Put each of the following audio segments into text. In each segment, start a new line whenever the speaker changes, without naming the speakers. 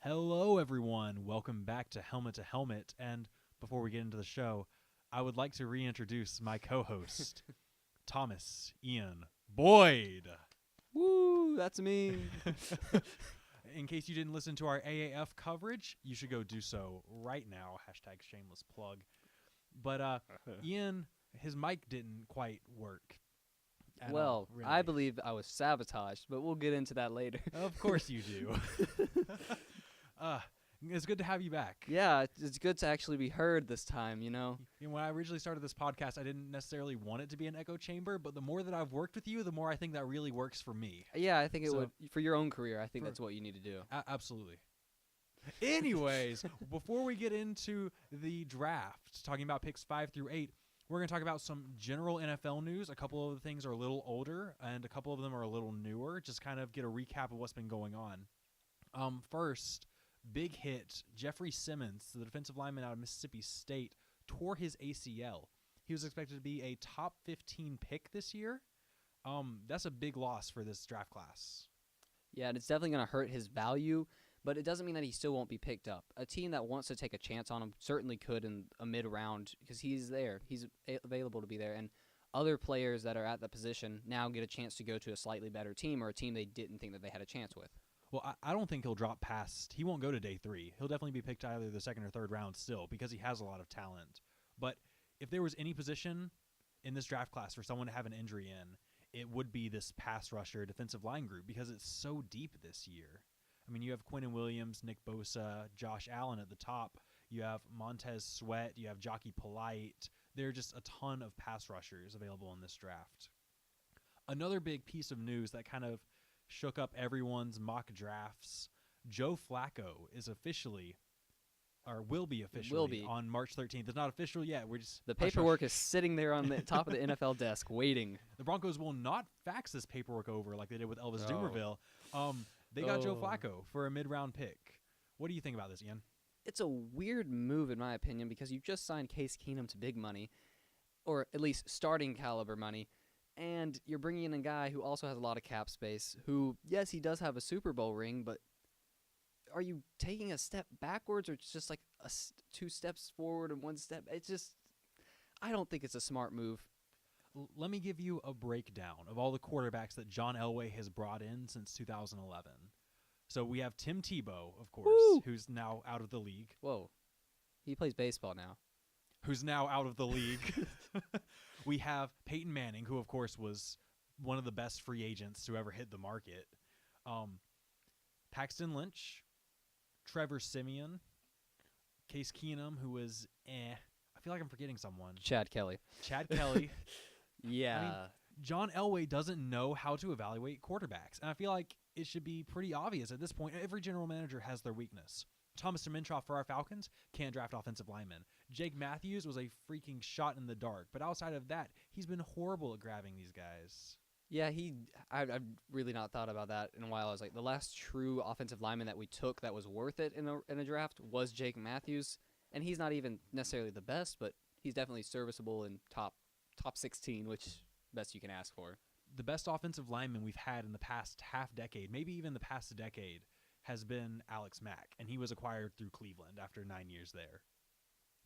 Hello, everyone. Welcome back to Helmet. And before we get into the show, I would like to reintroduce my co-host, Thomas Ian Boyd.
Woo, that's me.
In case you didn't listen to our AAF coverage, you should go do so right now. Hashtag shameless plug. But Ian, his mic didn't quite work.
Well,
really.
I believe I was sabotaged, but we'll get into that later.
Of course you do. It's good to have you back.
Yeah, it's good to actually be heard this time, you know?
When I originally started this podcast, I didn't necessarily want it to be an echo chamber, but the more that I've worked with you, the more I think that really works for me.
Yeah, I think it would. For your own career, I think that's what you need to do.
Absolutely. Anyways, before we get into the draft, talking about picks 5 through 8, we're going to talk about some general NFL news. A couple of the things are a little older, and a couple of them are a little newer. Just kind of get a recap of what's been going on. First, big hit, Jeffrey Simmons, the defensive lineman out of Mississippi State, tore his ACL. He was expected to be a top 15 pick this year. That's a big loss for this draft class.
Yeah, and it's definitely going to hurt his value, but it doesn't mean that he still won't be picked up. A team that wants to take a chance on him certainly could in a mid-round because he's there. He's available to be there. And other players that are at that position now get a chance to go to a slightly better team or a team they didn't think that they had a chance with.
Well, I don't think he'll drop past. He won't go to day 3. He'll definitely be picked either the second or third round still because he has a lot of talent. But if there was any position in this draft class for someone to have an injury in, it would be this pass rusher defensive line group because it's so deep this year. I mean, you have Quinnen Williams, Nick Bosa, Josh Allen at the top. You have Montez Sweat. You have Jockey Polite. There are just a ton of pass rushers available in this draft. Another big piece of news that kind of shook up everyone's mock drafts. Joe Flacco is officially, or will be officially, on March 13th. It's not official yet. We're just
the paperwork is sitting there on the top of the NFL desk waiting.
The Broncos will not fax this paperwork over like they did with Elvis Dumervil. They got Joe Flacco for a mid-round pick. What do you think about this, Ian?
It's a weird move, in my opinion, because you just signed Case Keenum to big money, or at least starting caliber money. And you're bringing in a guy who also has a lot of cap space, who, yes, he does have a Super Bowl ring, but are you taking a step backwards or just like 2 steps forward and 1 step? It's just, I don't think it's a smart move.
Let me give you a breakdown of all the quarterbacks that John Elway has brought in since 2011. So we have Tim Tebow, of course, who's now out of the league.
Whoa. He plays baseball now.
Who's now out of the league. We have Peyton Manning, who, of course, was one of the best free agents to ever hit the market. Paxton Lynch, Trevor Siemian, Case Keenum, who was I feel like I'm forgetting someone.
Chad Kelly.
Yeah. I mean, John Elway doesn't know how to evaluate quarterbacks, and I feel like it should be pretty obvious at this point. Every general manager has their weakness. Thomas Dimitroff for our Falcons can't draft offensive linemen. Jake Matthews was a freaking shot in the dark, but outside of that, he's been horrible at grabbing these guys.
Yeah, I've really not thought about that in a while. I was like, the last true offensive lineman that we took that was worth it in a draft was Jake Matthews, and he's not even necessarily the best, but he's definitely serviceable in top 16, which best you can ask for.
The best offensive lineman we've had in the past half decade, maybe even the past decade, has been Alex Mack, and he was acquired through Cleveland after 9 years there.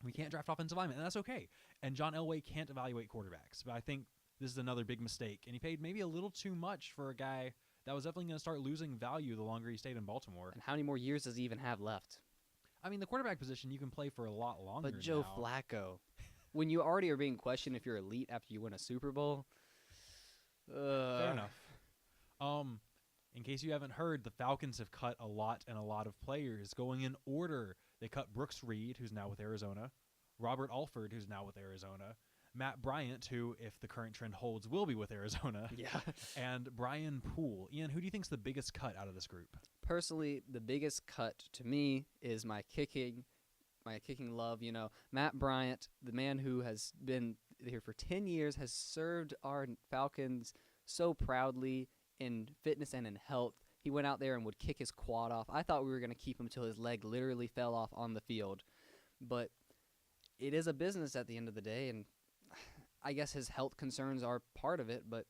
We can't draft offensive linemen, and that's okay. And John Elway can't evaluate quarterbacks, but I think this is another big mistake, and he paid maybe a little too much for a guy that was definitely going to start losing value the longer he stayed in Baltimore.
And how many more years does he even have left?
I mean, the quarterback position you can play for a lot longer.
But Joe Flacco, when you already are being questioned if you're elite after you win a Super Bowl,
fair enough. In case you haven't heard, the Falcons have cut a lot of players going in order. They cut Brooks Reed, who's now with Arizona, Robert Alford, who's now with Arizona, Matt Bryant, who, if the current trend holds, will be with Arizona, and Brian Poole. Ian, who do you think's the biggest cut out of this group?
Personally, the biggest cut to me is my kicking love. You know, Matt Bryant, the man who has been here for 10 years, has served our Falcons so proudly in fitness and in health. He went out there and would kick his quad off. I thought we were going to keep him until his leg literally fell off on the field. But it is a business at the end of the day, and I guess his health concerns are part of it, but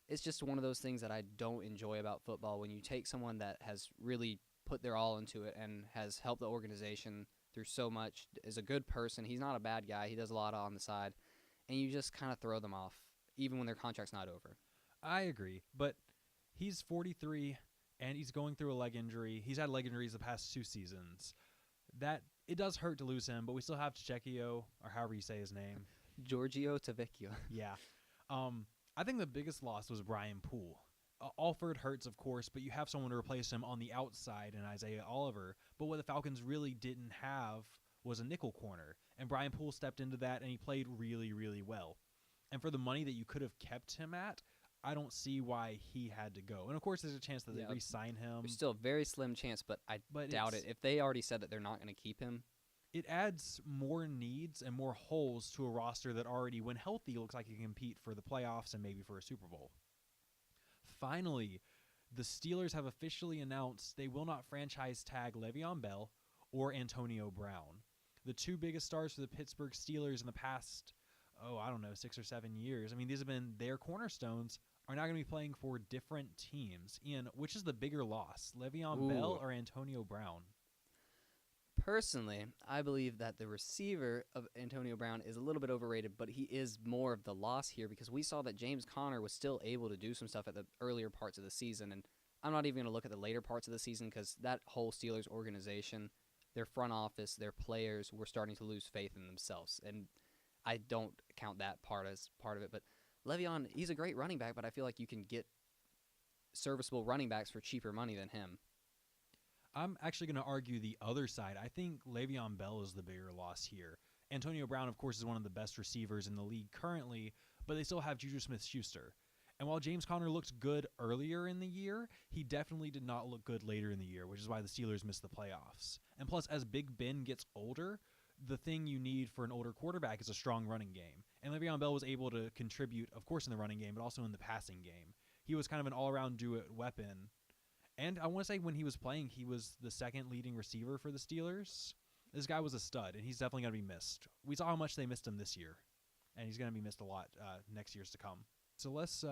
it's just one of those things that I don't enjoy about football when you take someone that has really put their all into it and has helped the organization through so much, is a good person. He's not a bad guy. He does a lot on the side. And you just kind of throw them off, even when their contract's not over.
I agree, but he's 43 and he's going through a leg injury. He's had leg injuries the past 2 seasons. That it does hurt to lose him, but we still have Tavecchio, or however you say his name.
Giorgio Tavecchio.
Yeah. I think the biggest loss was Brian Poole. Alford hurts, of course, but you have someone to replace him on the outside in Isaiah Oliver. But what the Falcons really didn't have was a nickel corner, and Brian Poole stepped into that, and he played really, really well. And for the money that you could have kept him at, I don't see why he had to go. And, of course, there's a chance that they re-sign him.
There's still a very slim chance, but I doubt it. If they already said that they're not going to keep him.
It adds more needs and more holes to a roster that already, when healthy, looks like it can compete for the playoffs and maybe for a Super Bowl. Finally, the Steelers have officially announced they will not franchise tag Le'Veon Bell or Antonio Brown. The 2 biggest stars for the Pittsburgh Steelers in the past, 6 or 7 years. I mean, these have been their cornerstones, are now going to be playing for different teams. Ian, which is the bigger loss, Le'Veon Bell or Antonio Brown?
Personally, I believe that the receiver of Antonio Brown is a little bit overrated, but he is more of the loss here because we saw that James Conner was still able to do some stuff at the earlier parts of the season, and I'm not even going to look at the later parts of the season because that whole Steelers organization, their front office, their players were starting to lose faith in themselves, and I don't count that part as part of it. But Le'Veon, he's a great running back, but I feel like you can get serviceable running backs for cheaper money than him.
I'm actually going to argue the other side. I think Le'Veon Bell is the bigger loss here. Antonio Brown, of course, is one of the best receivers in the league currently, but they still have Juju Smith-Schuster. And while James Conner looked good earlier in the year, he definitely did not look good later in the year, which is why the Steelers missed the playoffs. And plus, as Big Ben gets older, the thing you need for an older quarterback is a strong running game. And Le'Veon Bell was able to contribute, of course, in the running game, but also in the passing game. He was kind of an all-around do-it weapon. And I want to say when he was playing, he was the second leading receiver for the Steelers. This guy was a stud, and he's definitely going to be missed. We saw how much they missed him this year, and he's going to be missed a lot next years to come. So let's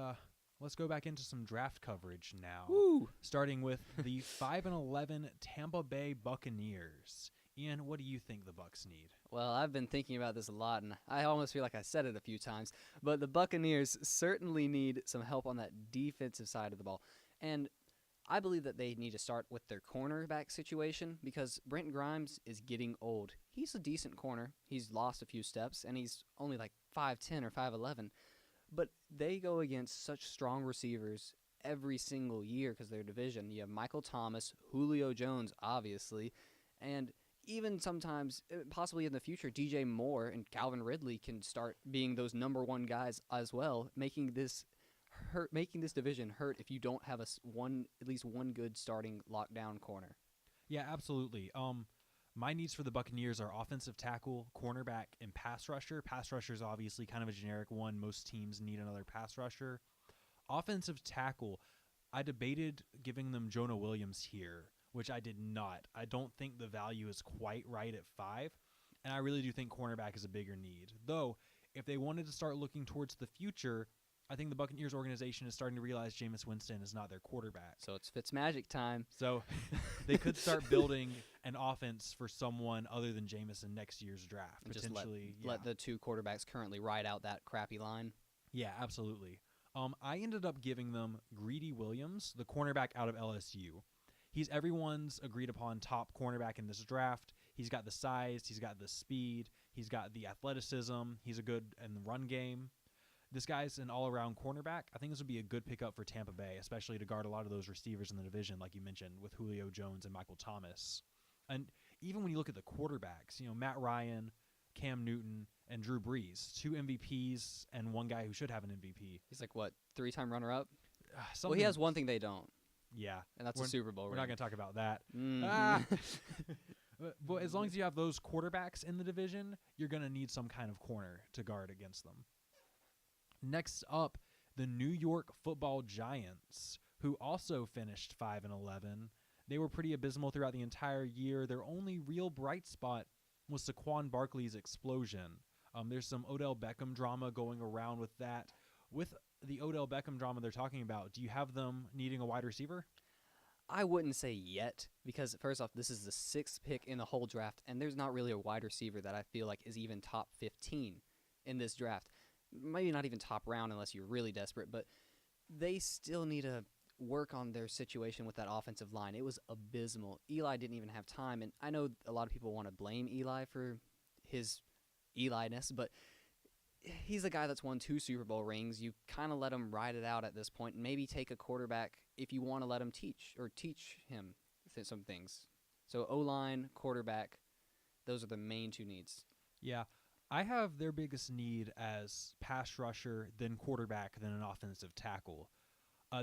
go back into some draft coverage now.
Woo!
Starting with the 5-11 Tampa Bay Buccaneers. Ian, what do you think the Bucs need?
Well, I've been thinking about this a lot, and I almost feel like I said it a few times, but the Buccaneers certainly need some help on that defensive side of the ball. And I believe that they need to start with their cornerback situation because Brent Grimes is getting old. He's a decent corner. He's lost a few steps, and he's only like 5'10 or 5'11. But they go against such strong receivers every single year because their division. You have Michael Thomas, Julio Jones, obviously, and even sometimes, possibly in the future, DJ Moore and Calvin Ridley can start being those number 1 guys as well, making this division hurt if you don't have at least one good starting lockdown corner.
Yeah, absolutely. My needs for the Buccaneers are offensive tackle, cornerback, and pass rusher. Pass rusher is obviously kind of a generic one. Most teams need another pass rusher. Offensive tackle, I debated giving them Jonah Williams here, which I did not. I don't think the value is quite right at 5, and I really do think cornerback is a bigger need. Though, if they wanted to start looking towards the future, I think the Buccaneers organization is starting to realize Jameis Winston is not their quarterback.
So it's Fitzmagic time.
So they could start building an offense for someone other than Jameis in next year's draft.
And
Potentially,
just let the 2 quarterbacks currently ride out that crappy line.
Yeah, absolutely. I ended up giving them Greedy Williams, the cornerback out of LSU. He's everyone's agreed upon top cornerback in this draft. He's got the size, he's got the speed, he's got the athleticism, he's a good in the run game. This guy's an all-around cornerback. I think this would be a good pickup for Tampa Bay, especially to guard a lot of those receivers in the division, like you mentioned, with Julio Jones and Michael Thomas. And even when you look at the quarterbacks, Matt Ryan, Cam Newton, and Drew Brees, 2 MVPs and 1 guy who should have an MVP.
He's like, what, 3-time runner-up? Well, he has one thing they don't.
Yeah.
And that's a Super Bowl ring.
We're not going to talk about that.
Mm-hmm.
But as long as you have those quarterbacks in the division, you're going to need some kind of corner to guard against them. Next up, the New York Football Giants, who also finished 5-11. They were pretty abysmal throughout the entire year. Their only real bright spot was Saquon Barkley's explosion. There's some Odell Beckham drama going around with that. With the Odell Beckham drama they're talking about, do you have them needing a wide receiver?
I wouldn't say yet because first off, this is the 6th pick in the whole draft, and there's not really a wide receiver that I feel like is even top 15 in this draft. Maybe not even top round unless you're really desperate, but they still need to work on their situation with that offensive line. It was abysmal. Eli didn't even have time, and I know a lot of people want to blame Eli for his Eli-ness, but he's a guy that's won 2 Super Bowl rings. You kind of let him ride it out at this point, and maybe take a quarterback if you want to let him teach him some things. So O-line, quarterback, those are the main 2 needs.
Yeah, I have their biggest need as pass rusher, then quarterback, then an offensive tackle.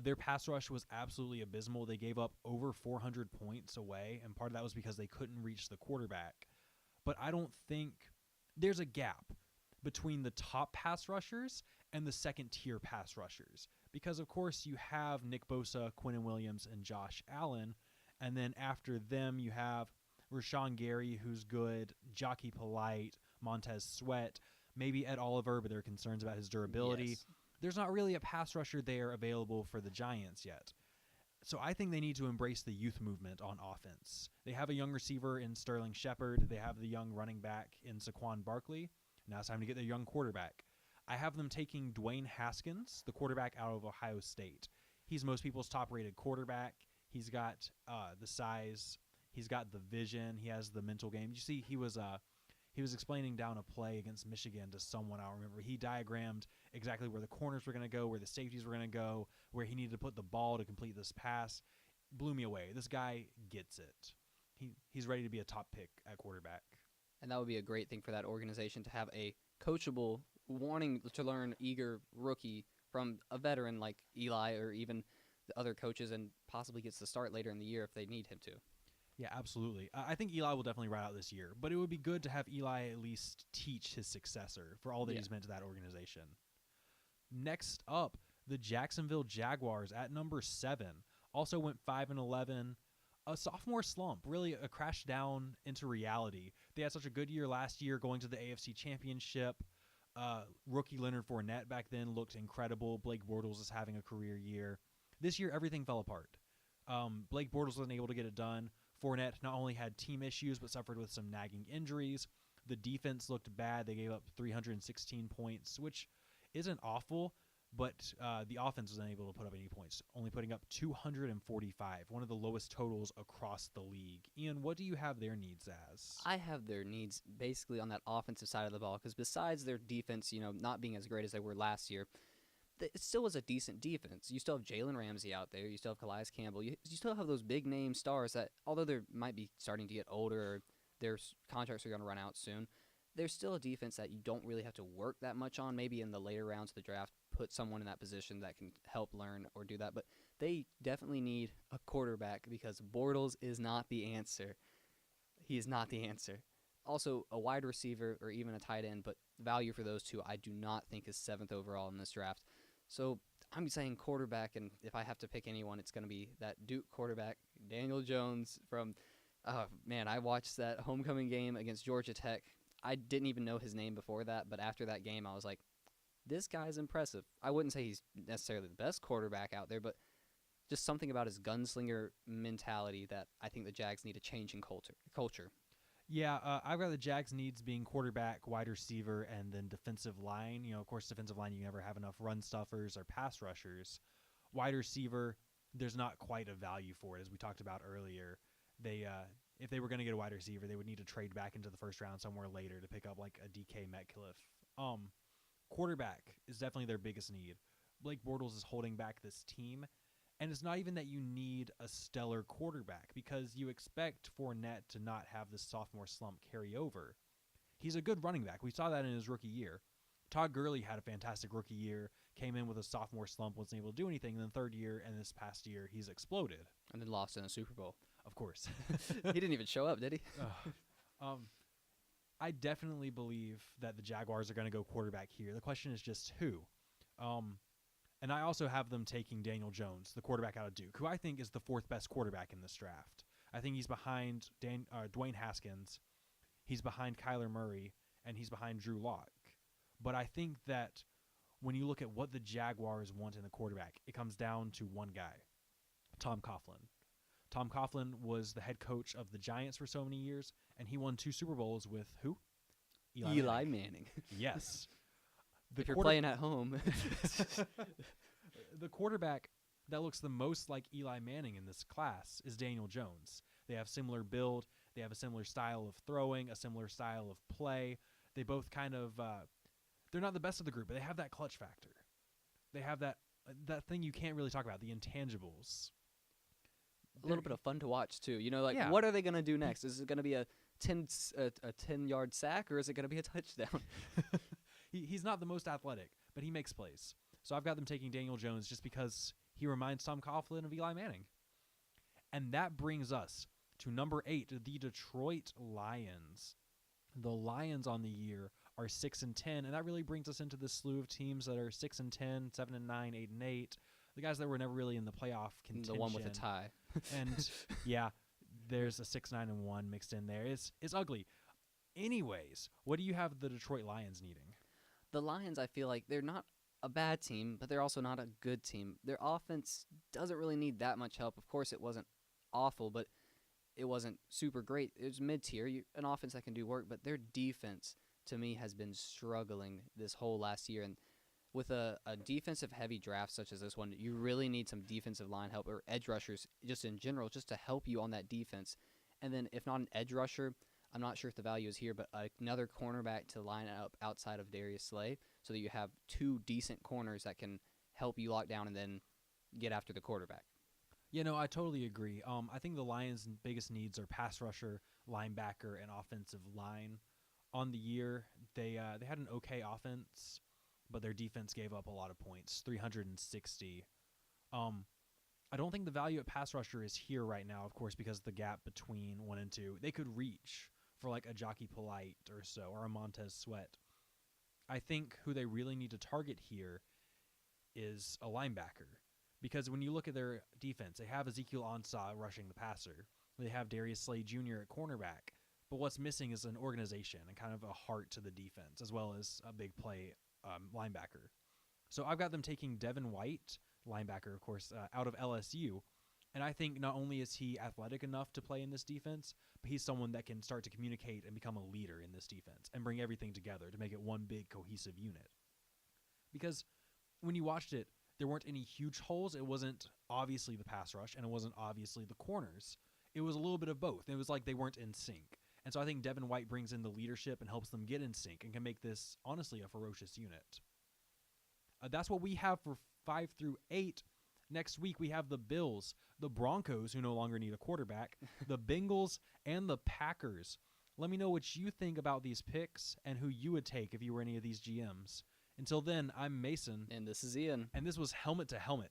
Their pass rush was absolutely abysmal. They gave up over 400 points away, and part of that was because they couldn't reach the quarterback. But I don't think there's a gap between the top pass rushers and the second-tier pass rushers. Because, of course, you have Nick Bosa, Quinnen Williams, and Josh Allen. And then after them, you have Rashawn Gary, who's good, Jockey Polite, Montez Sweat, maybe Ed Oliver, but there are concerns about his durability.
Yes.
There's not really a pass rusher there available for the Giants yet. So I think they need to embrace the youth movement on offense. They have a young receiver in Sterling Shepard. They have the young running back in Saquon Barkley. Now it's time to get their young quarterback. I have them taking Dwayne Haskins, the quarterback out of Ohio State. He's most people's top-rated quarterback. He's got the size. He's got the vision. He has the mental game. You see, he was explaining down a play against Michigan to someone I remember. He diagrammed exactly where the corners were going to go, where the safeties were going to go, where he needed to put the ball to complete this pass. Blew me away. This guy gets it. He's ready to be a top pick at quarterback.
And that would be a great thing for that organization to have a coachable, wanting to learn, eager rookie from a veteran like Eli or even the other coaches, and possibly gets to start later in the year if they need him to.
Yeah, absolutely. I think Eli will definitely ride out this year, but it would be good to have Eli at least teach his successor for all that he's meant to that organization. Next up, the Jacksonville Jaguars at number 7 also went 5-11. A sophomore slump, really a crash down into reality. They had such a good year last year going to the AFC Championship. Rookie Leonard Fournette back then looked incredible. Blake Bortles is having a career year. This year, everything fell apart. Blake Bortles wasn't able to get it done. Fournette not only had team issues, but suffered with some nagging injuries. The defense looked bad. They gave up 316 points, which isn't awful, but the offense was unable to put up any points, only putting up 245, one of the lowest totals across the league. Ian, what do you have their needs as?
I have their needs basically on that offensive side of the ball, because besides their defense, not being as great as they were last year, it still was a decent defense. You still have Jalen Ramsey out there. You still have Calais Campbell. You still have those big-name stars that, although they might be starting to get older or their contracts are going to run out soon, there's still a defense that you don't really have to work that much on. Maybe in the later rounds of the draft, put someone in that position that can help learn or do that. But they definitely need a quarterback because Bortles is not the answer. He is not the answer. Also, a wide receiver or even a tight end, but value for those two I do not think is 7th overall in this draft. So I'm saying quarterback, and if I have to pick anyone, it's going to be that Duke quarterback, Daniel Jones from, I watched that homecoming game against Georgia Tech. I didn't even know his name before that, but after that game, I was like, this guy's impressive. I wouldn't say he's necessarily the best quarterback out there, but just something about his gunslinger mentality that I think the Jags need a change in culture.
Yeah, I've got the Jags' needs being quarterback, wide receiver, and then defensive line. Of course, defensive line, you never have enough run stuffers or pass rushers. Wide receiver, there's not quite a value for it, as we talked about earlier. If they were going to get a wide receiver, they would need to trade back into the first round somewhere later to pick up like a DK Metcalf. Quarterback is definitely their biggest need. Blake Bortles is holding back this team. And it's not even that you need a stellar quarterback because you expect Fournette to not have this sophomore slump carry over. He's a good running back. We saw that in his rookie year. Todd Gurley had a fantastic rookie year, came in with a sophomore slump, wasn't able to do anything. And then third year and this past year, he's exploded.
And then lost in a Super Bowl.
Of course.
He didn't even show up, did he?
I definitely believe that the Jaguars are going to go quarterback here. The question is just who. And I also have them taking Daniel Jones, the quarterback out of Duke, who I think is the 4th best quarterback in this draft. I think he's behind Dwayne Haskins, he's behind Kyler Murray, and he's behind Drew Lock. But I think that when you look at what the Jaguars want in the quarterback, it comes down to one guy, Tom Coughlin. Tom Coughlin was the head coach of the Giants for so many years, and he won 2 Super Bowls with who?
Eli Manning.
Yes.
If you're playing at home.
The quarterback that looks the most like Eli Manning in this class is Daniel Jones. They have similar build. They have a similar style of throwing, a similar style of play. They both kind of they're not the best of the group, but they have that clutch factor. They have that thing you can't really talk about, the intangibles.
A little bit of fun to watch too. You know, like
Yeah.
what are they going to do next? Is it going to be a 10-yard sack, or is it going to be a touchdown?
He's not the most athletic, but he makes plays. So I've got them taking Daniel Jones just because he reminds Tom Coughlin of Eli Manning. And that brings us to number 8, the Detroit Lions. The Lions on the year are 6-10, and that really brings us into this slew of teams that are 6-10, 7-9, 8-8. The guys that were never really in the playoff contention.
The one with a tie.
And yeah, there's a 6-9-1 mixed in there. It's ugly. Anyways, what do you have the Detroit Lions needing?
The Lions, I feel like they're not a bad team, but they're also not a good team. Their offense doesn't really need that much help. Of course, it wasn't awful, but it wasn't super great. It was mid-tier, an offense that can do work, but their defense, to me, has been struggling this whole last year. And with a defensive-heavy draft such as this one, you really need some defensive line help or edge rushers just in general just to help you on that defense. And then if not an edge rusher, I'm not sure if the value is here, but another cornerback to line up outside of Darius Slay so that you have 2 decent corners that can help you lock down and then get after the quarterback.
Yeah, no, I totally agree. I think the Lions' biggest needs are pass rusher, linebacker, and offensive line. On the year, they had an okay offense, but their defense gave up a lot of points, 360. I don't think the value at pass rusher is here right now, of course, because the gap between 1 and 2. They could reach for like a Jockey Polite or so, or a Montez Sweat. I think who they really need to target here is a linebacker. Because when you look at their defense, they have Ezekiel Ansah rushing the passer. They have Darius Slay Jr. at cornerback. But what's missing is an organization and kind of a heart to the defense, as well as a big play linebacker. So I've got them taking Devin White, linebacker, of course, out of LSU. And I think not only is he athletic enough to play in this defense, but he's someone that can start to communicate and become a leader in this defense and bring everything together to make it one big cohesive unit. Because when you watched it, there weren't any huge holes. It wasn't obviously the pass rush, and it wasn't obviously the corners. It was a little bit of both. It was like they weren't in sync. And so I think Devin White brings in the leadership and helps them get in sync and can make this, honestly, a ferocious unit. That's what we have for 5 through 8. Next week, we have the Bills, the Broncos, who no longer need a quarterback, the Bengals, and the Packers. Let me know what you think about these picks and who you would take if you were any of these GMs. Until then, I'm Mason.
And this is Ian.
And this was Helmet to Helmet.